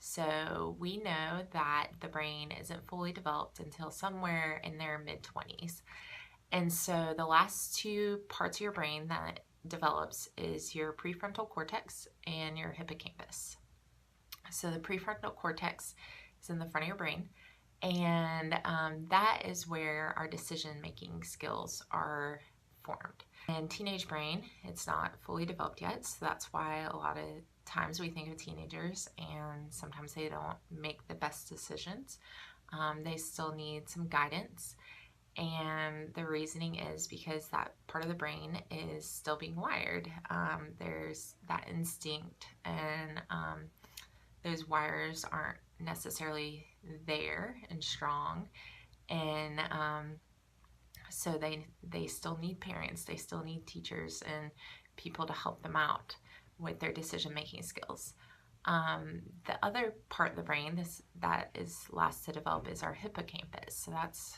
So we know that the brain isn't fully developed until somewhere in their mid-20s. And so the last two parts of your brain that develops is your prefrontal cortex and your hippocampus. So the prefrontal cortex is in the front of your brain, and that is where our decision-making skills are formed. And teenage brain, it's not fully developed yet, so that's why a lot of times we think of teenagers and sometimes they don't make the best decisions. They still need some guidance, and the reasoning is because that part of the brain is still being wired. There's that instinct, and those wires aren't necessarily there and strong, and so they still need parents, they still need teachers and people to help them out with their decision-making skills. The other part of the brain that is last to develop is our hippocampus. So that's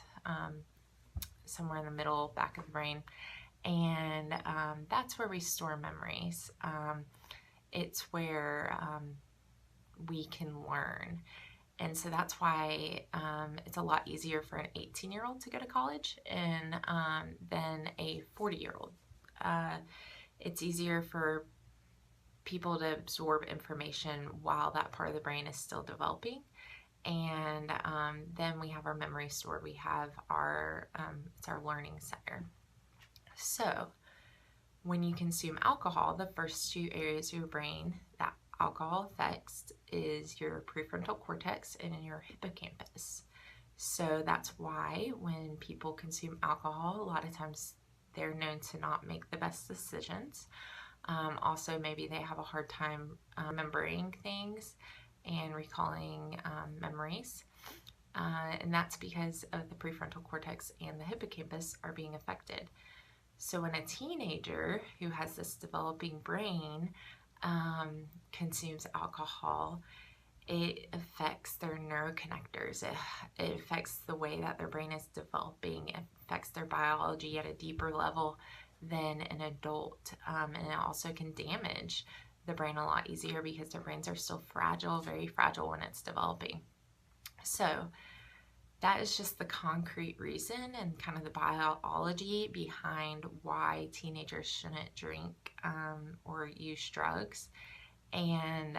somewhere in the middle back of the brain, and that's where we store memories. It's where we can learn. And so that's why it's a lot easier for an 18-year-old to go to college than a 40-year-old. It's easier for people to absorb information while that part of the brain is still developing. And then we have our memory stored. We have it's our learning center. So when you consume alcohol, the first two areas of your brain that alcohol affects is your prefrontal cortex and your hippocampus. So that's why when people consume alcohol, a lot of times they're known to not make the best decisions. Also, maybe they have a hard time remembering things and recalling memories. And that's because of the prefrontal cortex and the hippocampus are being affected. So when a teenager who has this developing brain consumes alcohol, it affects their neuroconnectors. It affects the way that their brain is developing. It affects their biology at a deeper level than an adult. And it also can damage the brain a lot easier because their brains are still fragile, very fragile when it's developing. So that is just the concrete reason and kind of the biology behind why teenagers shouldn't drink or use drugs. And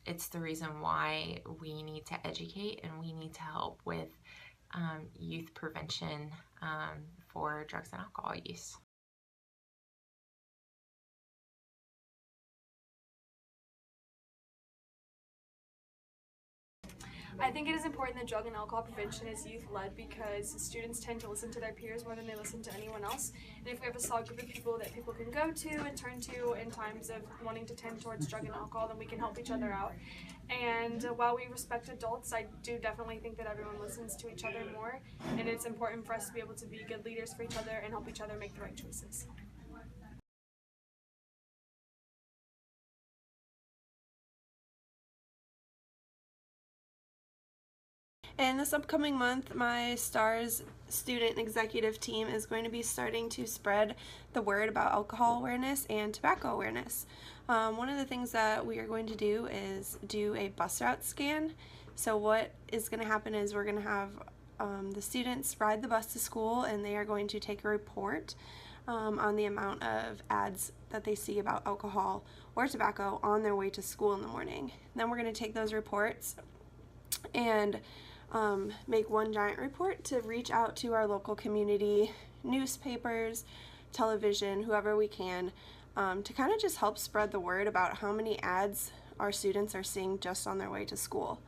it's the reason why we need to educate and we need to help with youth prevention for drugs and alcohol use. I think it is important that drug and alcohol prevention is youth-led because students tend to listen to their peers more than they listen to anyone else. And if we have a solid group of people that people can go to and turn to in times of wanting to tend towards drug and alcohol, then we can help each other out. And while we respect adults, I do definitely think that everyone listens to each other more, and it's important for us to be able to be good leaders for each other and help each other make the right choices. And this upcoming month, my STARS student executive team is going to be starting to spread the word about alcohol awareness and tobacco awareness. One of the things that we are going to do is do a bus route scan. So what is going to happen is we're going to have the students ride the bus to school, and they are going to take a report on the amount of ads that they see about alcohol or tobacco on their way to school in the morning. Then we're going to take those reports and make one giant report to reach out to our local community, newspapers, television, whoever we can, to kind of just help spread the word about how many ads our students are seeing just on their way to school.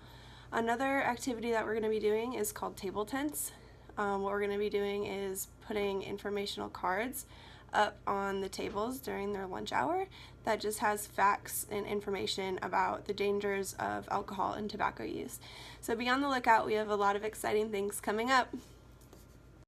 Another activity that we're going to be doing is called table tents. What we're going to be doing is putting informational cards up on the tables during their lunch hour that just has facts and information about the dangers of alcohol and tobacco use. So be on the lookout. We have a lot of exciting things coming up.